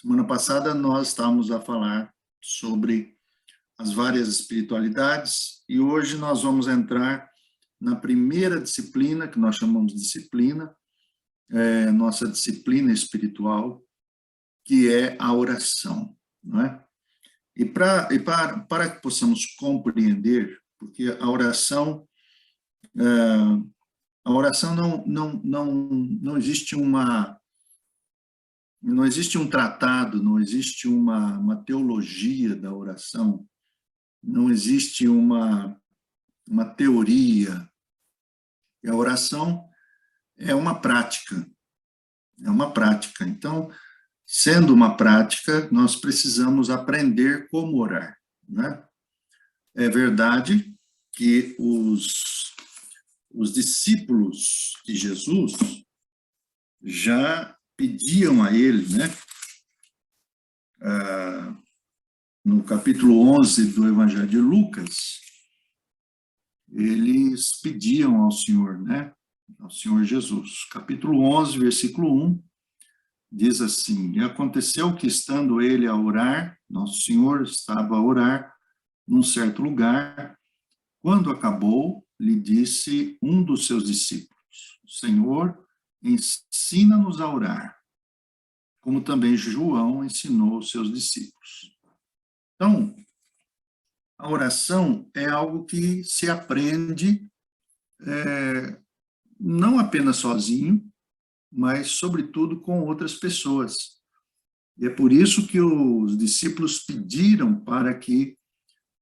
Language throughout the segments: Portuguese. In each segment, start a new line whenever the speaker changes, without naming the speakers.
Semana passada nós estávamos a falar sobre as várias espiritualidades e hoje nós vamos entrar na primeira disciplina, que nós chamamos de disciplina, nossa disciplina espiritual, que é a oração, não é? Para que possamos compreender, porque a oração não existe não existe um tratado, não existe uma teologia da oração, não existe uma teoria. E a oração é uma prática, é uma prática. Então, sendo uma prática, nós precisamos aprender como orar, né? É verdade que os discípulos de Jesus já pediam a ele, né? No capítulo 11 do Evangelho de Lucas, eles pediam ao Senhor, né? Ao Senhor Jesus. Capítulo 11, versículo 1, diz assim: E aconteceu que, estando ele a orar, nosso Senhor estava a orar num certo lugar, quando acabou, lhe disse um dos seus discípulos: Senhor, ensina-nos a orar, como também João ensinou os seus discípulos. Então, a oração é algo que se aprende não apenas sozinho, mas, sobretudo, com outras pessoas. E é por isso que os discípulos pediram para que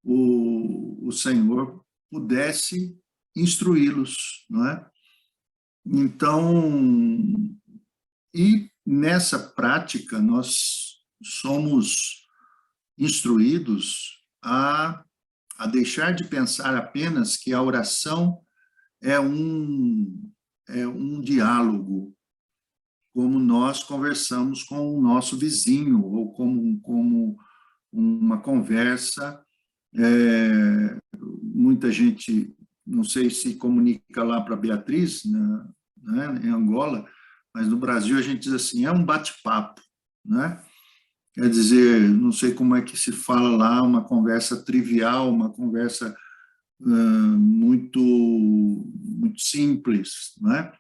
o Senhor pudesse instruí-los, não é? Então, e nessa prática, nós somos instruídos a deixar de pensar apenas que a oração é um diálogo, como nós conversamos com o nosso vizinho, ou como uma conversa. Muita gente, não sei se comunica lá para Beatriz, né, em Angola, mas no Brasil a gente diz assim, é um bate-papo, né? Quer dizer, não sei como é que se fala lá, uma conversa trivial, uma conversa muito simples, né?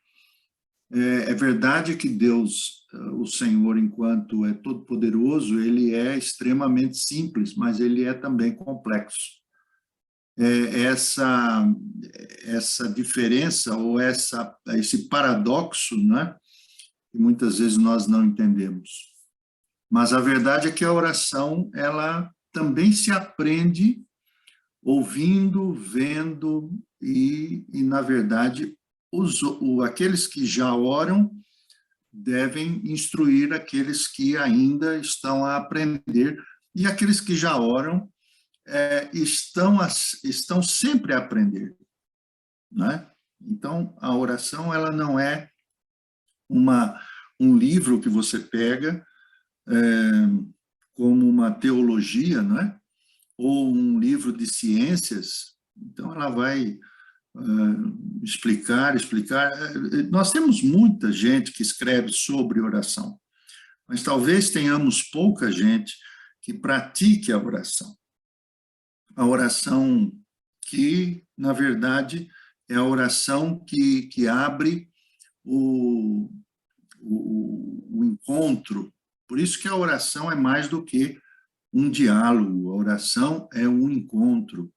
É verdade que Deus, o Senhor, enquanto é todo-poderoso, ele é extremamente simples, mas ele é também complexo. Essa diferença ou esse paradoxo, né, que muitas vezes nós não entendemos. Mas a verdade é que a oração, ela também se aprende ouvindo, vendo na verdade, aqueles que já oram devem instruir aqueles que ainda estão a aprender, e aqueles que já oram estão sempre a aprender, né? Então, a oração, ela não é um livro que você pega como uma teologia, né? Ou um livro de ciências. Então, ela vai explicar. Nós temos muita gente que escreve sobre oração, mas talvez tenhamos pouca gente que pratique a oração. A oração que, na verdade, é a oração que abre o encontro. Por isso que a oração é mais do que um diálogo, a oração é um encontro.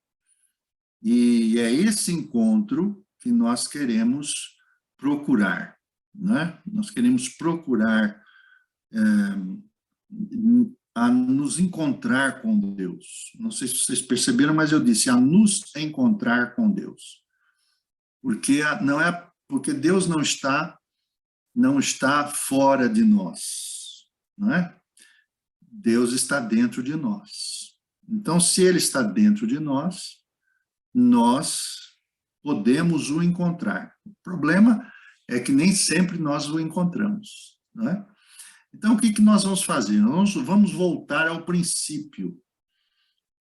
E é esse encontro que nós queremos procurar, né? Nós queremos procurar a nos encontrar com Deus. Não sei se vocês perceberam, mas eu disse a nos encontrar com Deus. Porque Deus não está fora de nós, não é? Deus está dentro de nós. Então, se ele está dentro de nós podemos o encontrar. O problema é que nem sempre nós o encontramos, não é? Então, o que nós vamos fazer? Nós vamos voltar ao princípio.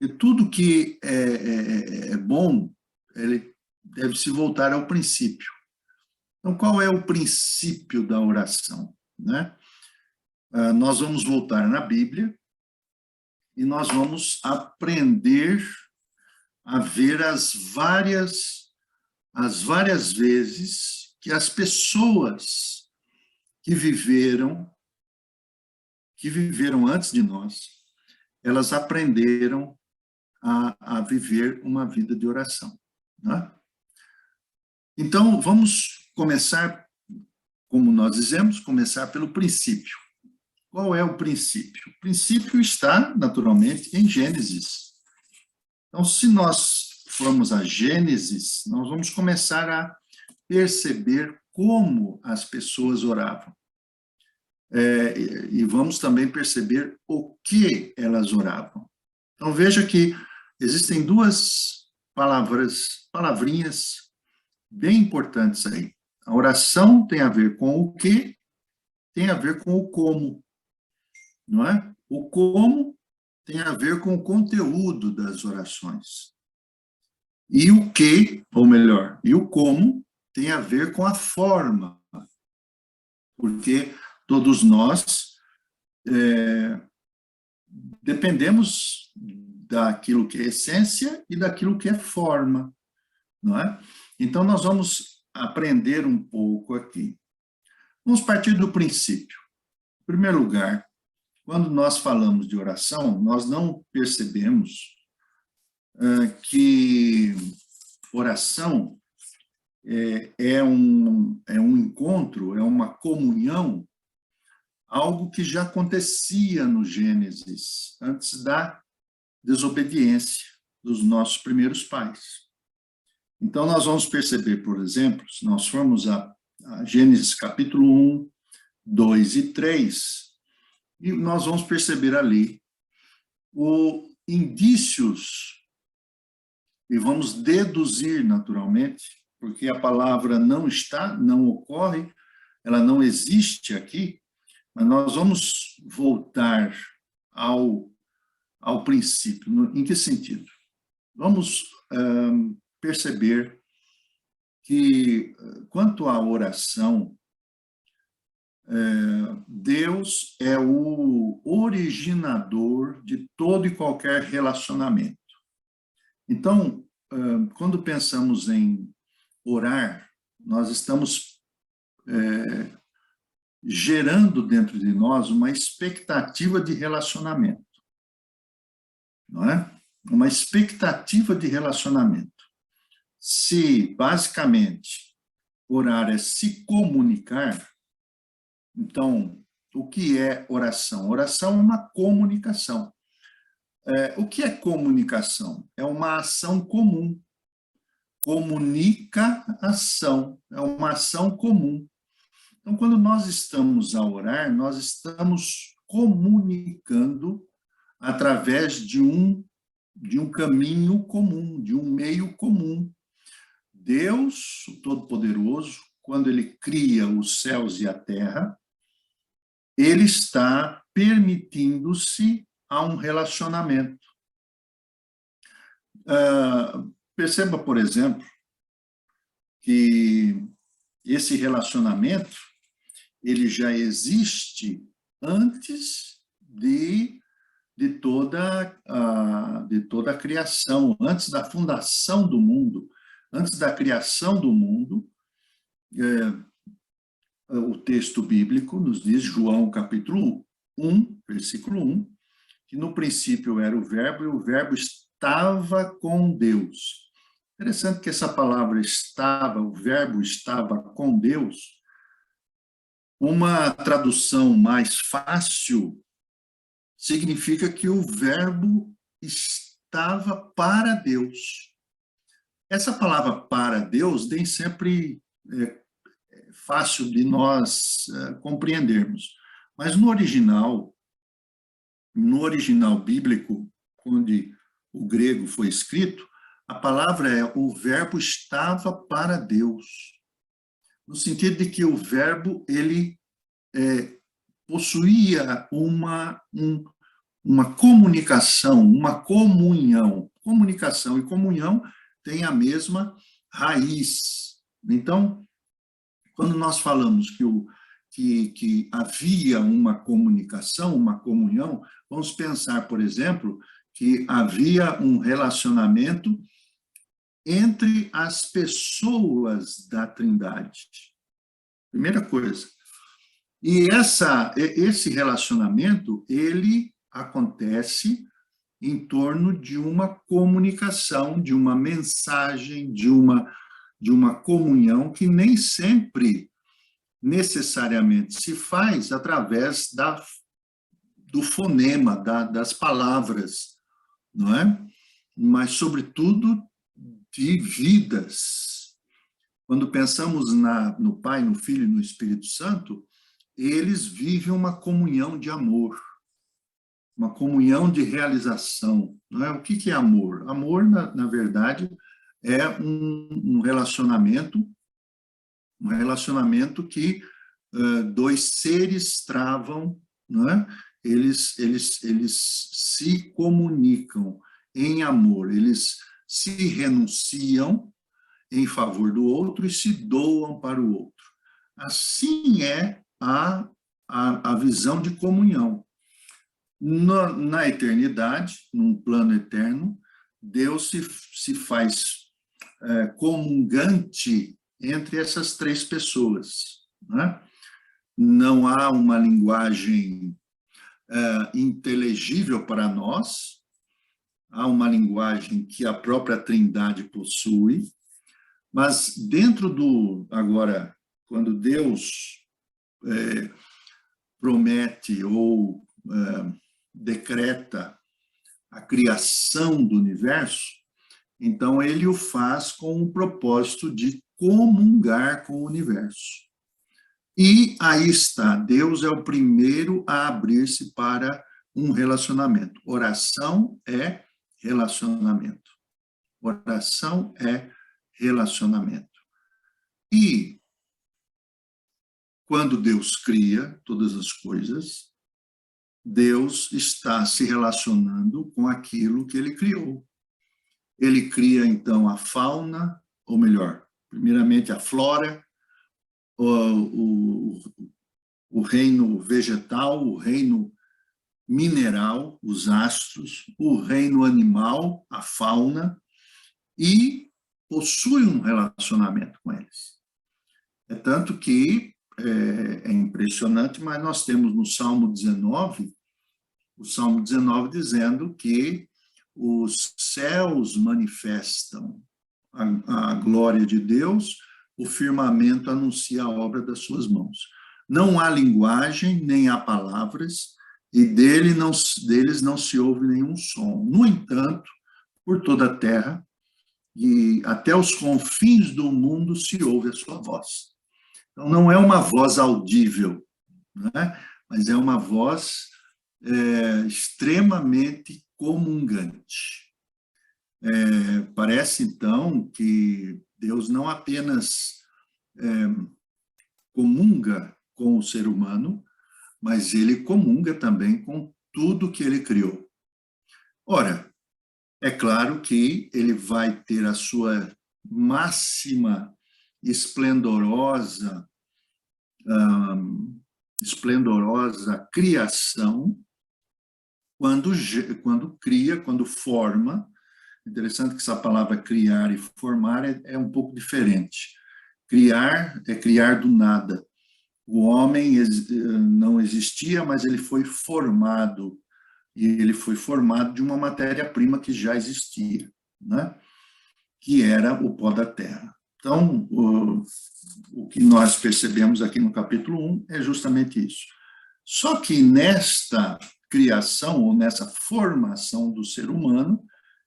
E tudo que é bom, ele deve se voltar ao princípio. Então, qual é o princípio da oração, né? nós vamos voltar na Bíblia e nós vamos aprender a ver as várias vezes que as pessoas que viveram antes de nós, elas aprenderam a viver uma vida de oração, né? Então, vamos começar, como nós dizemos, começar pelo princípio. Qual é o princípio? O princípio está, naturalmente, em Gênesis. Então, se nós formos a Gênesis, nós vamos começar a perceber como as pessoas oravam. E vamos também perceber o que elas oravam. Então, veja que existem duas palavrinhas bem importantes aí. A oração tem a ver com o que, tem a ver com o como, não é? O como tem a ver com o conteúdo das orações. E o que, ou melhor, e o como tem a ver com a forma, porque todos nós dependemos daquilo que é essência e daquilo que é forma, não é? Então, nós vamos aprender um pouco aqui. Vamos partir do princípio. Em primeiro lugar, quando nós falamos de oração, nós não percebemos que oração é um encontro, é uma comunhão, algo que já acontecia no Gênesis, antes da desobediência dos nossos primeiros pais. Então, nós vamos perceber, por exemplo, se nós formos a Gênesis capítulo 1, 2 e 3, e nós vamos perceber ali indícios, e vamos deduzir naturalmente, porque a palavra não está, não ocorre, ela não existe aqui, mas nós vamos voltar ao princípio. Em que sentido? Vamos perceber que, quanto à oração, Deus é o originador de todo e qualquer relacionamento. Então, quando pensamos em orar, nós estamos gerando dentro de nós uma expectativa de relacionamento, não é? Uma expectativa de relacionamento. Se, basicamente, orar é se comunicar, então, o que é oração? Oração é uma comunicação. O que é comunicação? É uma ação comum. Comunica-ação, é uma ação comum. Então, quando nós estamos a orar, nós estamos comunicando através de um caminho comum, de um meio comum. Deus, o Todo-Poderoso, quando ele cria os céus e a terra, ele está permitindo-se a um relacionamento. Perceba, por exemplo, que esse relacionamento ele já existe antes de toda a criação, antes da fundação do mundo, antes da criação do mundo. O texto bíblico nos diz, João capítulo 1, versículo 1, que no princípio era o verbo, e o verbo estava com Deus. Interessante que essa palavra estava, o verbo estava com Deus, uma tradução mais fácil significa que o verbo estava para Deus. Essa palavra para Deus nem sempre é fácil de nós compreendermos, mas no original bíblico, onde o grego foi escrito, a palavra é o verbo estava para Deus, no sentido de que o verbo ele possuía uma comunicação, uma comunhão. Comunicação e comunhão têm a mesma raiz. Então, quando nós falamos que havia uma comunicação, uma comunhão. Vamos pensar, por exemplo, que havia um relacionamento entre as pessoas da Trindade. Primeira coisa. E esse relacionamento, ele acontece em torno de uma comunicação, de uma mensagem, de uma comunhão que nem sempre necessariamente se faz através do fonema, das palavras, não é? Mas, sobretudo, de vidas. Quando pensamos no Pai, no Filho e no Espírito Santo, eles vivem uma comunhão de amor, uma comunhão de realização. Não é? O que é amor? Amor, na verdade, é um relacionamento que dois seres travam, não é? Eles se comunicam em amor, eles se renunciam em favor do outro e se doam para o outro. Assim é a visão de comunhão. Na eternidade, num plano eterno, Deus se faz comungante entre essas três pessoas. Né? Não há uma linguagem inteligível para nós, há uma linguagem que a própria Trindade possui, mas dentro agora, quando Deus promete ou decreta a criação do universo, então ele o faz com o propósito de comungar com o universo. E aí está, Deus é o primeiro a abrir-se para um relacionamento. Oração é relacionamento. Oração é relacionamento. E quando Deus cria todas as coisas, Deus está se relacionando com aquilo que ele criou. Ele cria, então, a fauna, ou melhor, primeiramente a flora, o reino vegetal, o reino mineral, os astros, o reino animal, a fauna, e possui um relacionamento com eles. É tanto que é impressionante, mas nós temos no Salmo 19, o Salmo 19 dizendo que os céus manifestam a glória de Deus, o firmamento anuncia a obra das suas mãos. Não há linguagem, nem há palavras, e deles não se ouve nenhum som. No entanto, por toda a terra, e até os confins do mundo se ouve a sua voz. Então, não é uma voz audível, né? Mas é uma voz extremamente comungante. Parece, então, que Deus não apenas comunga com o ser humano, mas ele comunga também com tudo que ele criou. Ora, é claro que ele vai ter a sua máxima esplendorosa criação quando cria, quando forma. Interessante que essa palavra criar e formar é um pouco diferente. Criar é criar do nada. O homem não existia, mas ele foi formado, e ele foi formado de uma matéria-prima que já existia, né? Que era o pó da terra. Então, o que nós percebemos aqui no capítulo 1 é justamente isso. Só que nesta criação, ou nessa formação do ser humano,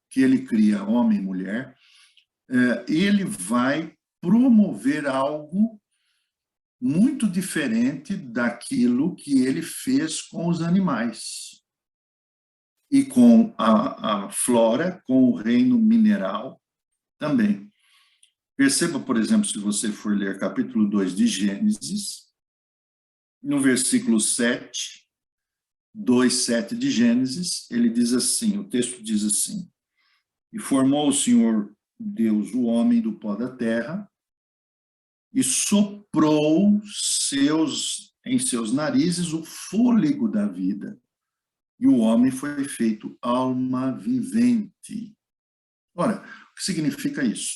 que ele cria homem e mulher, ele vai promover algo muito diferente daquilo que ele fez com os animais. E com a flora, com o reino mineral também. Perceba, por exemplo, se você for ler capítulo 2 de Gênesis, no versículo 7, 2:7 de Gênesis, ele diz assim, o texto diz assim: e formou o Senhor Deus o homem do pó da terra, e soprou seus em seus narizes o fôlego da vida, e o homem foi feito alma vivente. Ora, o que significa isso?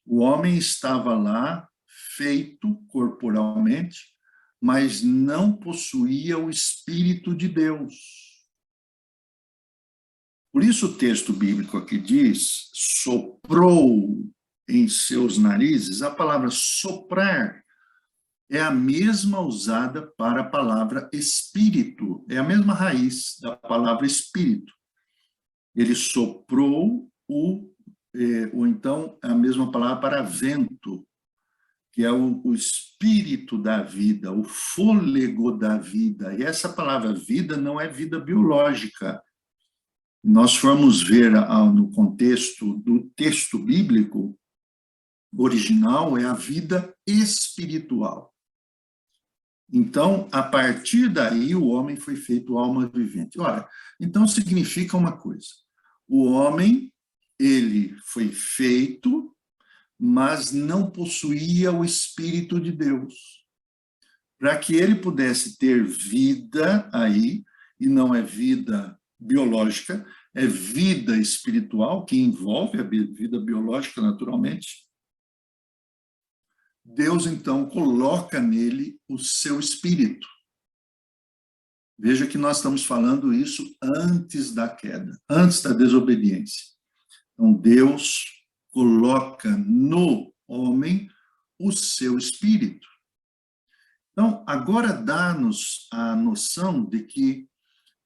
O homem estava lá, feito corporalmente, mas não possuía o Espírito de Deus. Por isso o texto bíblico aqui diz, soprou em seus narizes. A palavra soprar é a mesma usada para a palavra espírito, é a mesma raiz da palavra espírito. Ele soprou ou então a mesma palavra para vento, que é o espírito da vida, o fôlego da vida. E essa palavra vida não é vida biológica. Nós formos ver no contexto do texto bíblico original, é a vida espiritual. Então, a partir daí, o homem foi feito alma vivente. Ora, então significa uma coisa. O homem, ele foi feito, mas não possuía o Espírito de Deus. Para que ele pudesse ter vida aí, e não é vida biológica, é vida espiritual, que envolve a vida biológica naturalmente, Deus, então, coloca nele o seu espírito. Veja que nós estamos falando isso antes da queda, antes da desobediência. Então, Deus coloca no homem o seu espírito. Então, agora dá-nos a noção de que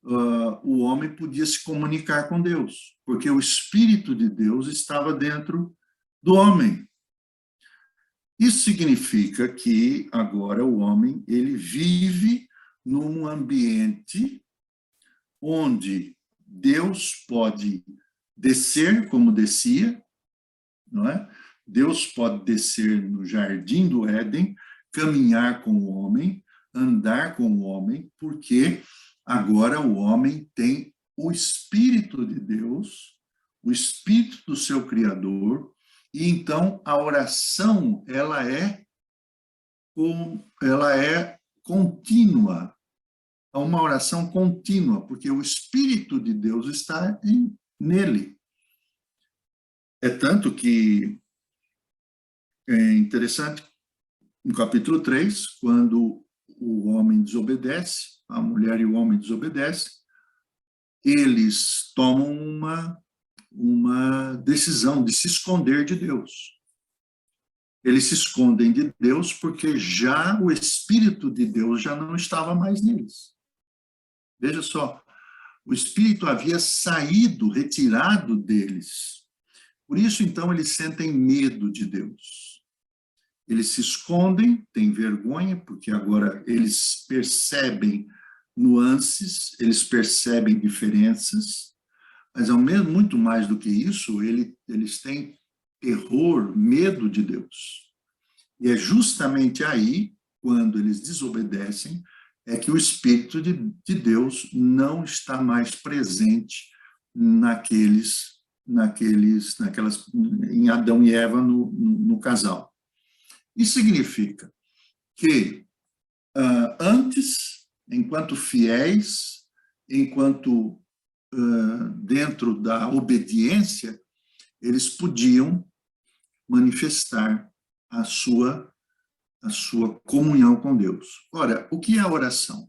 o homem podia se comunicar com Deus, porque o Espírito de Deus estava dentro do homem. Isso significa que agora o homem ele vive num ambiente onde Deus pode descer como descia, não é? Deus pode descer no jardim do Éden, caminhar com o homem, andar com o homem, porque agora o homem tem o Espírito de Deus, o Espírito do seu Criador, e então a oração ela é contínua, é uma oração contínua, porque o Espírito de Deus está nele. É tanto que é interessante, no capítulo 3, quando o homem desobedece, a mulher e o homem desobedecem, eles tomam uma decisão de se esconder de Deus. Eles se escondem de Deus porque já o Espírito de Deus já não estava mais neles. Veja só, o Espírito havia saído, retirado deles. Por isso, então, eles sentem medo de Deus. Eles se escondem, têm vergonha, porque agora eles percebem nuances, eles percebem diferenças, mas, ao mesmo, muito mais do que isso, eles têm terror, medo de Deus. E é justamente aí, quando eles desobedecem, é que o Espírito de Deus não está mais presente em Adão e Eva no casal. Isso significa que antes, enquanto fiéis, enquanto dentro da obediência, eles podiam manifestar a sua comunhão com Deus. Ora, o que é a oração?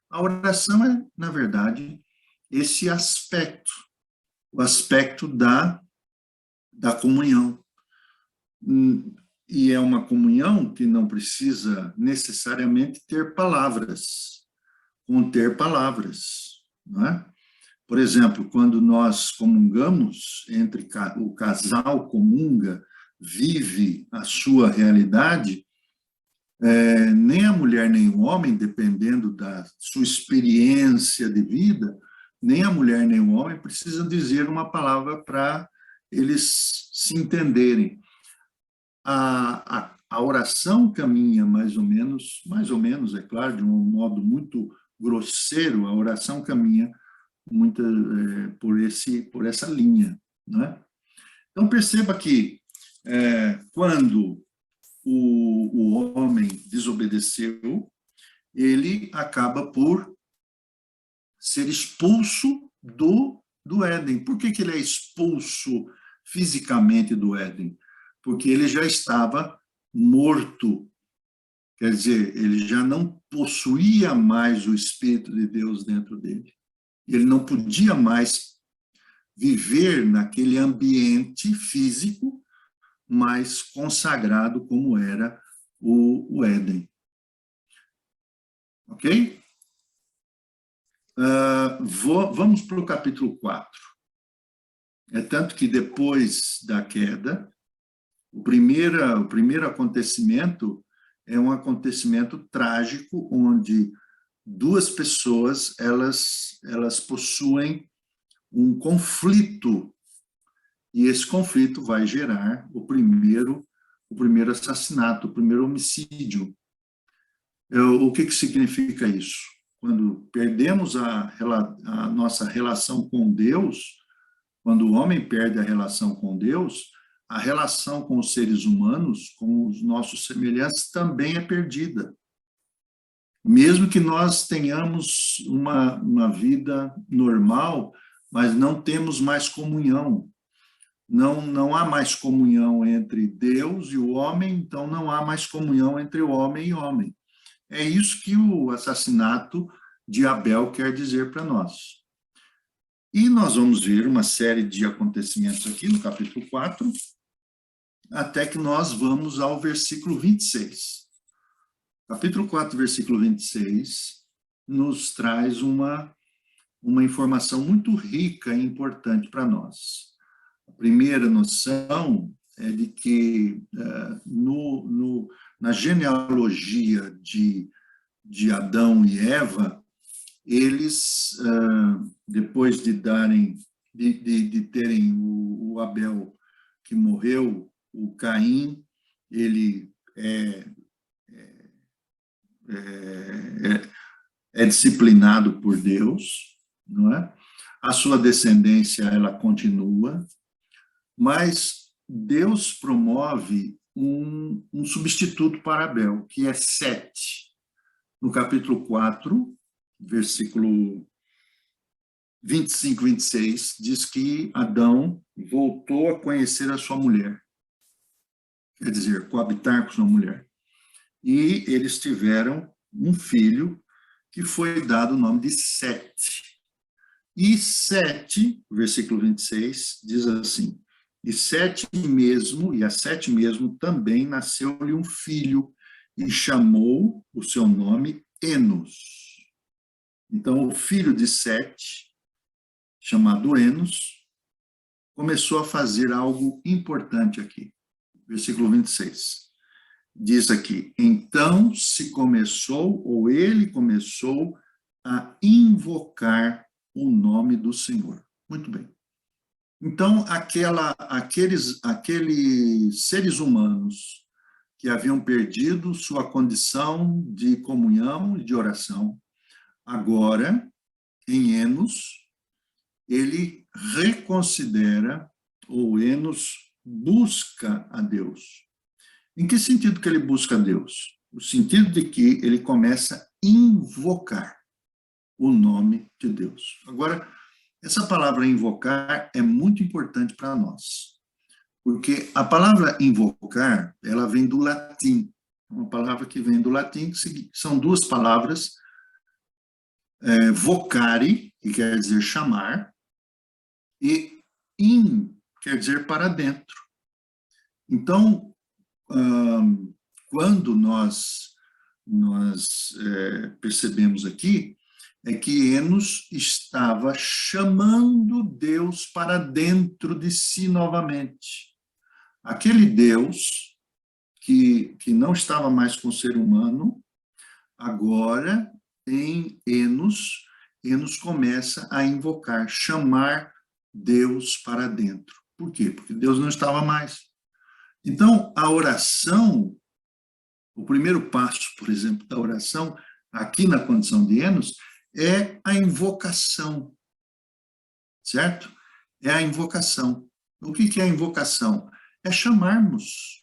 A oração é, na verdade, esse aspecto, o aspecto da comunhão. E é uma comunhão que não precisa necessariamente ter palavras, conter palavras, não é? Por exemplo, quando nós comungamos, o casal comunga, vive a sua realidade, nem a mulher nem o homem, dependendo da sua experiência de vida, nem a mulher nem o homem precisam dizer uma palavra para eles se entenderem. A oração caminha mais ou menos, é claro, de um modo muito grosseiro, a oração caminha por essa linha, né? Então, perceba que quando o homem desobedeceu, ele acaba por ser expulso do Éden. Por que ele é expulso fisicamente do Éden? Porque ele já estava morto. Quer dizer, ele já não possuía mais o Espírito de Deus dentro dele. Ele não podia mais viver naquele ambiente físico mais consagrado como era o Éden. Ok? Vamos para o capítulo 4. É tanto que depois da queda, o primeiro acontecimento é um acontecimento trágico, onde duas pessoas elas possuem um conflito, e esse conflito vai gerar o primeiro assassinato, o primeiro homicídio. O que significa isso? Quando perdemos a nossa relação com Deus, quando o homem perde a relação com Deus, a relação com os seres humanos, com os nossos semelhantes, também é perdida. Mesmo que nós tenhamos uma vida normal, mas não temos mais comunhão. Não há mais comunhão entre Deus e o homem, então não há mais comunhão entre o homem e o homem. É isso que o assassinato de Abel quer dizer para nós. E nós vamos ver uma série de acontecimentos aqui no capítulo 4, até que nós vamos ao versículo 26. Capítulo 4, versículo 26, nos traz uma informação muito rica e importante para nós. A primeira noção é de que na genealogia de Adão e Eva, eles, depois de terem o Abel que morreu, o Caim, ele é disciplinado por Deus, não é? A sua descendência, ela continua, mas Deus promove um substituto para Abel, que é Sete. No capítulo 4, versículo 25, 26, diz que Adão voltou a conhecer a sua mulher, quer dizer, coabitar com sua mulher. E eles tiveram um filho que foi dado o nome de Sete. E Sete, versículo 26, diz assim: e a Sete mesmo também nasceu-lhe um filho, e chamou o seu nome Enos. Então, o filho de Sete, chamado Enos, começou a fazer algo importante aqui. Versículo 26. Diz aqui: então ele começou a invocar o nome do Senhor. Muito bem. Então, aqueles seres humanos que haviam perdido sua condição de comunhão e de oração, agora, em Enos, ele reconsidera, ou Enos busca a Deus. Em que sentido que ele busca a Deus? O sentido de que ele começa a invocar o nome de Deus. Agora, essa palavra invocar é muito importante para nós, porque a palavra invocar, ela vem do latim, uma palavra que vem do latim, que são duas palavras, vocare, que quer dizer chamar, e quer dizer para dentro. Então, quando nós percebemos aqui, é que Enos estava chamando Deus para dentro de si novamente. Aquele Deus que não estava mais com o ser humano, agora, em Enos começa a invocar, chamar Deus para dentro. Por quê? Porque Deus não estava mais. Então, a oração, o primeiro passo, por exemplo, da oração, aqui na condição de Enos, é a invocação, certo? É a invocação. O que é a invocação? É chamarmos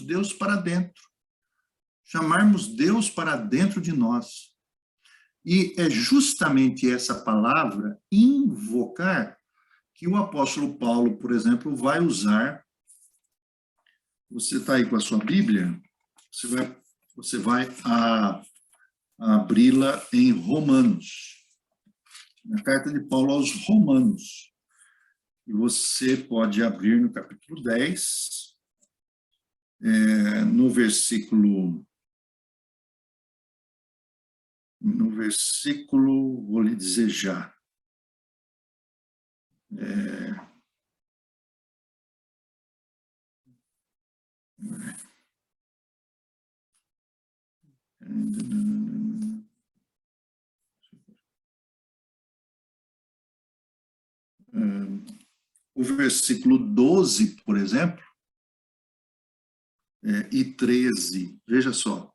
Deus para dentro. chamarmos Deus para dentro de nós. E é justamente essa palavra, invocar, que o apóstolo Paulo, por exemplo, vai usar. Você está aí com a sua Bíblia? Você vai abri-la em Romanos, na carta de Paulo aos Romanos. E você pode abrir no capítulo 10, no versículo, vou lhe dizer já. O versículo 12, por exemplo, e 13, veja só.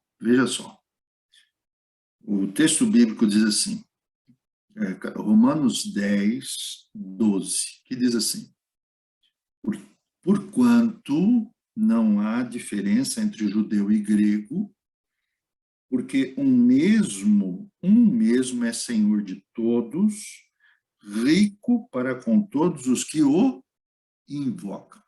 O texto bíblico diz assim, Romanos 10, 12, que diz assim: porquanto não há diferença entre judeu e grego, porque um mesmo é Senhor de todos, rico para com todos os que o invocam.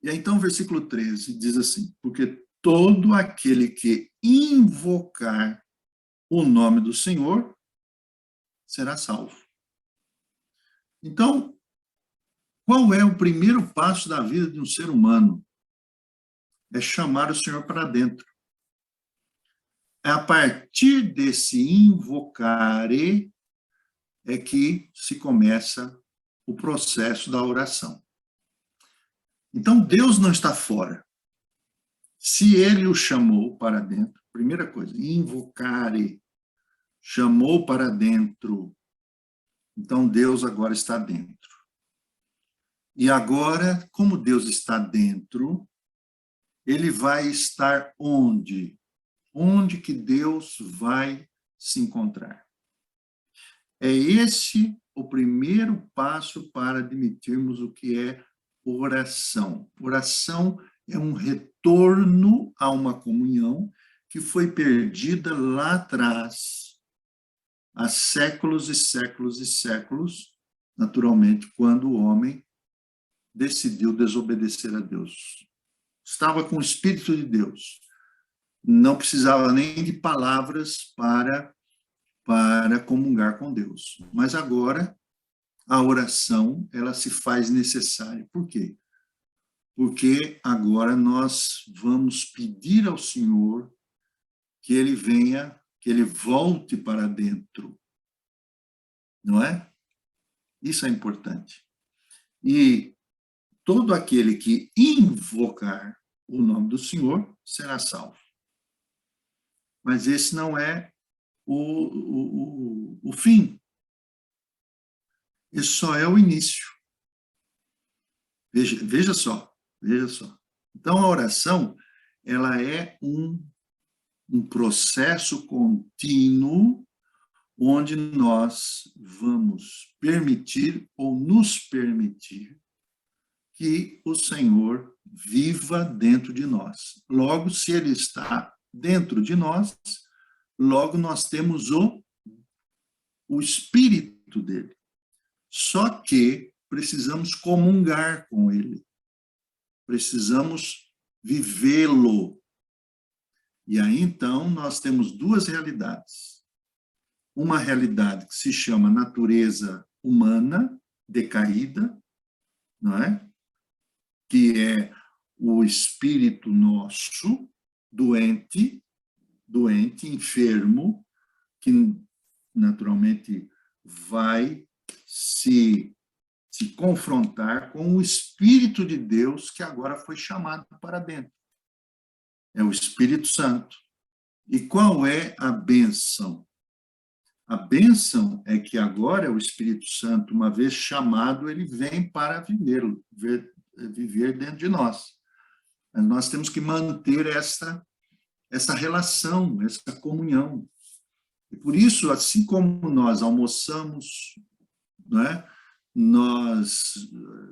E aí, então, o versículo 13 diz assim: porque todo aquele que invocar o nome do Senhor será salvo. Então, qual é o primeiro passo da vida de um ser humano? É chamar o Senhor para dentro. É a partir desse invocar é que se começa o processo da oração. Então, Deus não está fora. Se ele o chamou para dentro, primeira coisa, invocare, chamou para dentro, então Deus agora está dentro. E agora, como Deus está dentro, ele vai estar onde? Onde que Deus vai se encontrar? É esse o primeiro passo para admitirmos o que é oração. Oração é um retorno a uma comunhão que foi perdida lá atrás, há séculos e séculos e séculos, naturalmente, quando o homem decidiu desobedecer a Deus. Estava com o Espírito de Deus. Não precisava nem de palavras para comungar com Deus. Mas agora, a oração, ela se faz necessária. Por quê? Porque agora nós vamos pedir ao Senhor que ele venha, que ele volte para dentro. Não é? Isso é importante. E todo aquele que invocar o nome do Senhor será salvo. Mas esse não é o fim. Esse só é o início. Veja só. Então, a oração, ela é um processo contínuo onde nós vamos permitir ou nos permitir que o Senhor viva dentro de nós. Logo, se ele está dentro de nós, logo nós temos o Espírito dele. Só que precisamos comungar com ele. Precisamos vivê-lo. E aí, então, nós temos duas realidades. Uma realidade que se chama natureza humana, decaída, não é? Que é o espírito nosso, doente, enfermo, que naturalmente vai se confrontar com o Espírito de Deus que agora foi chamado para dentro. É o Espírito Santo. E qual é a bênção? A bênção é que agora o Espírito Santo, uma vez chamado, ele vem para viver dentro de nós. Mas nós temos que manter essa relação, essa comunhão. E por isso, assim como nós almoçamos, não é? Nós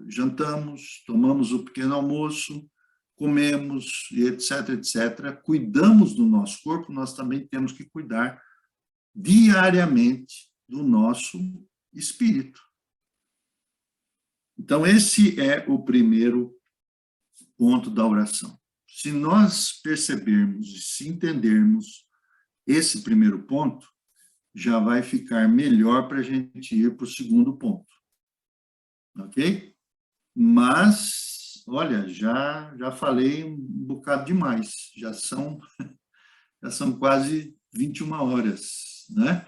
jantamos, tomamos o pequeno almoço, comemos, etc., etc., cuidamos do nosso corpo, nós também temos que cuidar diariamente do nosso espírito. Então, esse é o primeiro ponto da oração. Se nós percebermos e se entendermos esse primeiro ponto, já vai ficar melhor para a gente ir para o segundo ponto. Ok? Mas, olha, já falei um bocado demais, já são quase 21 horas, né?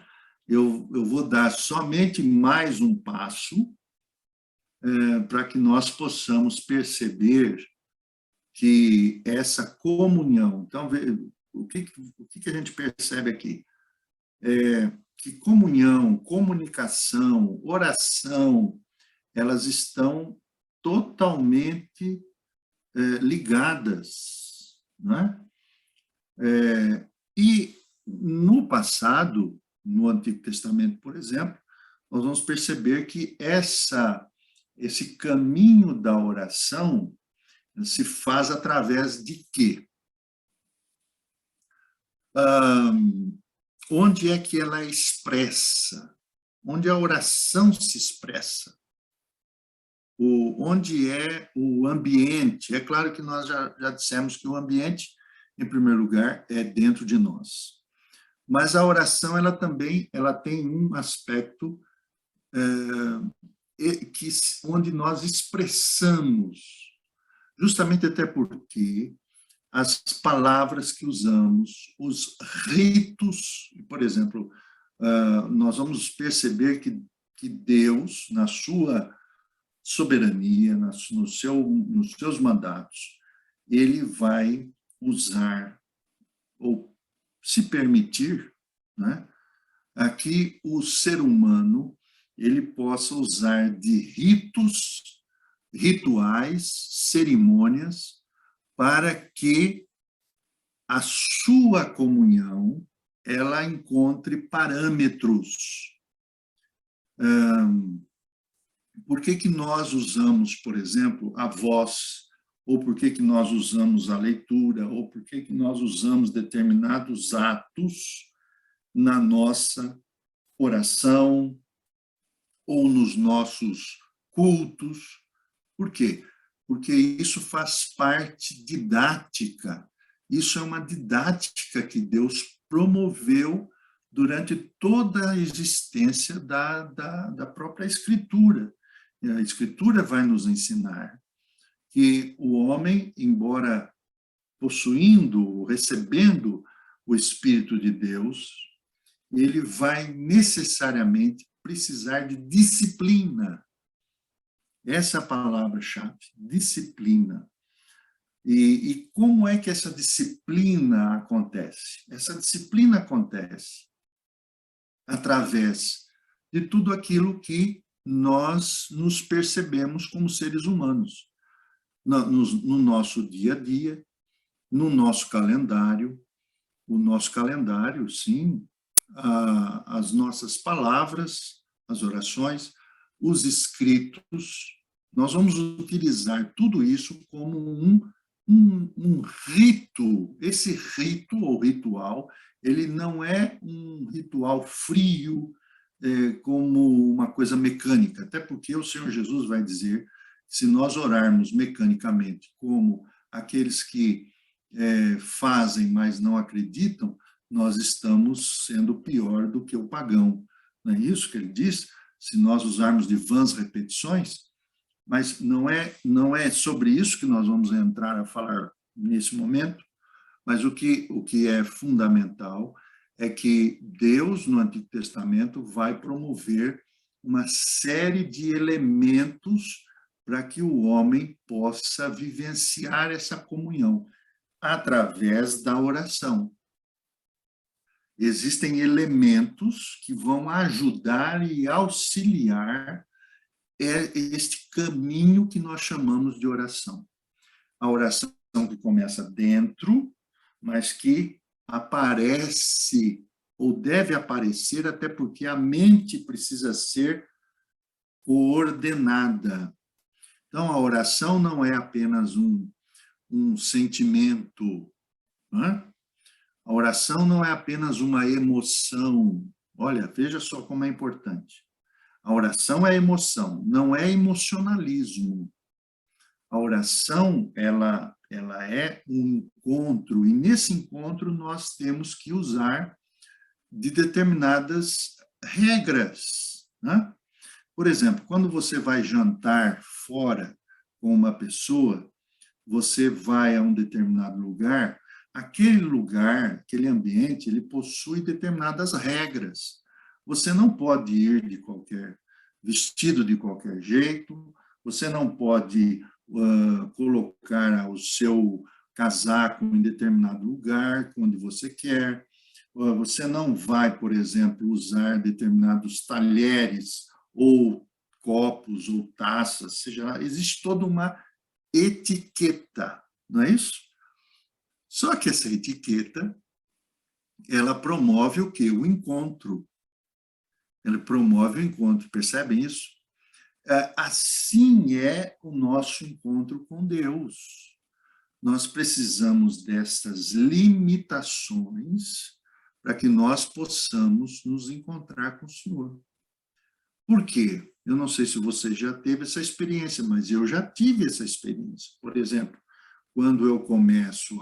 Eu vou dar somente mais um passo para que nós possamos perceber que essa comunhão... Então, o que a gente percebe aqui? Que comunhão, comunicação, oração, elas estão totalmente ligadas, né? E no passado, no Antigo Testamento, por exemplo, nós vamos perceber que esse caminho da oração se faz através de quê? Onde é que ela é expressa? Onde a oração se expressa? Onde é o ambiente? É claro que nós já dissemos que o ambiente, em primeiro lugar, é dentro de nós. Mas a oração, ela também tem um aspecto onde nós expressamos, justamente até porque as palavras que usamos, os ritos, por exemplo, nós vamos perceber que Deus, na sua soberania, nos seus mandatos, ele vai usar, ou se permitir, né, a que o ser humano ele possa usar de rituais, cerimônias, para que a sua comunhão ela encontre parâmetros. Por que nós usamos, por exemplo, a voz, ou por que nós usamos a leitura, ou por que nós usamos determinados atos na nossa oração ou nos nossos cultos? Por quê? Porque isso faz parte didática. Isso é uma didática que Deus promoveu durante toda a existência da própria Escritura. A Escritura vai nos ensinar que o homem, embora possuindo, recebendo o Espírito de Deus, ele vai necessariamente precisar de disciplina. Essa é a palavra-chave, disciplina. E como é que essa disciplina acontece? Essa disciplina acontece através de tudo aquilo que nós nos percebemos como seres humanos, no nosso dia a dia, no nosso calendário. O nosso calendário, sim, as nossas palavras, as orações, os escritos. Nós vamos utilizar tudo isso como um rito. Esse rito ou ritual, ele não é um ritual frio, como uma coisa mecânica, até porque o Senhor Jesus vai dizer, se nós orarmos mecanicamente, como aqueles que fazem, mas não acreditam, nós estamos sendo pior do que o pagão. Não é isso que ele diz? Se nós usarmos de vãs repetições, mas não é sobre isso que nós vamos entrar a falar nesse momento, mas o que é fundamental é que Deus, no Antigo Testamento, vai promover uma série de elementos para que o homem possa vivenciar essa comunhão através da oração. Existem elementos que vão ajudar e auxiliar este caminho que nós chamamos de oração. A oração que começa dentro, mas que aparece, ou deve aparecer, até porque a mente precisa ser coordenada. Então, a oração não é apenas um sentimento, né? A oração não é apenas uma emoção. Olha, veja só como é importante. A oração é emoção, não é emocionalismo. A oração, ela é um encontro, e nesse encontro nós temos que usar de determinadas regras, né? Por exemplo, quando você vai jantar fora com uma pessoa, você vai a um determinado lugar, aquele lugar, aquele ambiente, ele possui determinadas regras. Você não pode ir de qualquer vestido de qualquer jeito, você não pode colocar o seu casaco em determinado lugar, onde você quer. Você não vai, por exemplo, usar determinados talheres ou copos ou taças, seja lá, existe toda uma etiqueta, não é isso? Só que essa etiqueta, ela promove o quê? O encontro. Ela promove o encontro, percebem isso? Assim é o nosso encontro com Deus. Nós precisamos dessas limitações para que nós possamos nos encontrar com o Senhor. Por quê? Eu não sei se você já teve essa experiência, mas eu já tive essa experiência. Por exemplo, quando eu começo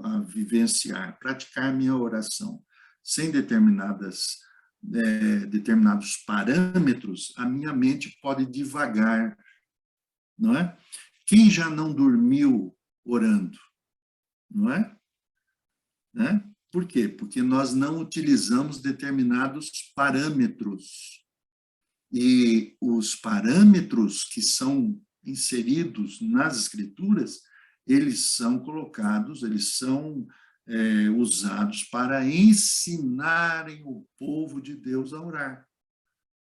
a vivenciar, praticar minha oração sem determinados parâmetros, a minha mente pode divagar, não é? Quem já não dormiu orando, não é? Né? Por quê? Porque nós não utilizamos determinados parâmetros. E os parâmetros que são inseridos nas escrituras, eles são colocados, eles são usados para ensinarem o povo de Deus a orar,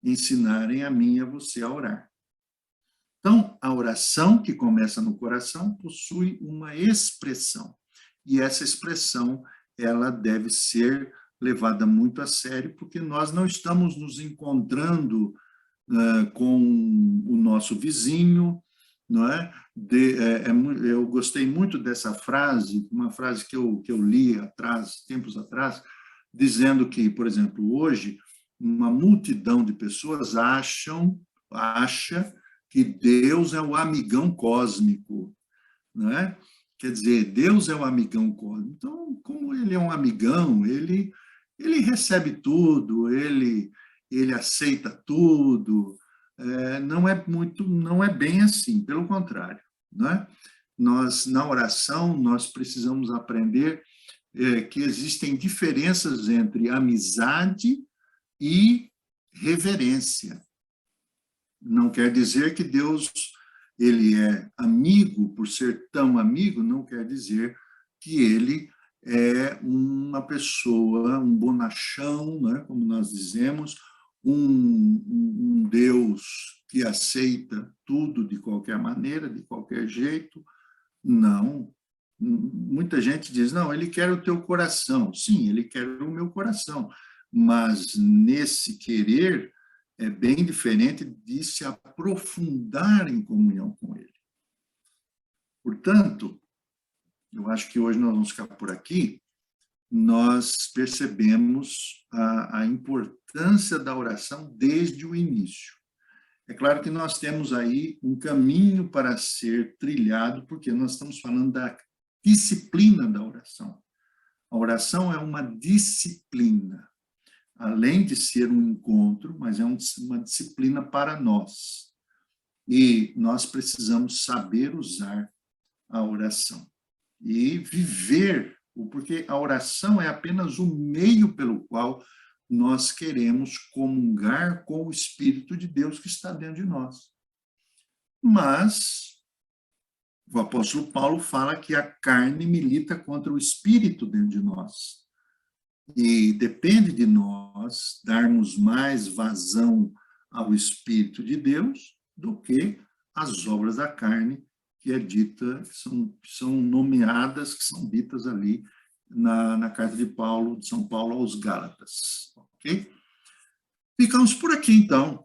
ensinarem a mim e a você a orar. Então, a oração que começa no coração possui uma expressão, e essa expressão, ela deve ser levada muito a sério, porque nós não estamos nos encontrando com o nosso vizinho, não é? Eu gostei muito dessa frase, uma frase que eu li tempos atrás, dizendo que, por exemplo, hoje, uma multidão de pessoas acha que Deus é o amigão cósmico, não é? Quer dizer, Deus é o amigão cósmico. Então, como ele é um amigão, ele recebe tudo, ele aceita tudo. Não é bem assim, pelo contrário, não é? Nós, na oração, nós precisamos aprender que existem diferenças entre amizade e reverência. Não quer dizer que Deus ele é amigo, por ser tão amigo, não quer dizer que ele é uma pessoa, um bonachão, né, como nós dizemos, um Deus que aceita tudo de qualquer maneira, de qualquer jeito. Não. Muita gente diz, não, ele quer o teu coração. Sim, ele quer o meu coração, mas nesse querer é bem diferente de se aprofundar em comunhão com ele. Portanto, eu acho que hoje nós vamos ficar por aqui. Nós percebemos a importância da oração desde o início. É claro que nós temos aí um caminho para ser trilhado, porque nós estamos falando da disciplina da oração. A oração é uma disciplina, além de ser um encontro, mas é uma disciplina para nós. E nós precisamos saber usar a oração e viver, porque a oração é apenas o meio pelo qual nós queremos comungar com o Espírito de Deus que está dentro de nós. Mas o apóstolo Paulo fala que a carne milita contra o Espírito dentro de nós. E depende de nós darmos mais vazão ao Espírito de Deus do que às obras da carne, que é dita, são nomeadas, que são ditas ali na carta de São Paulo aos Gálatas. Ok? Ficamos por aqui, então.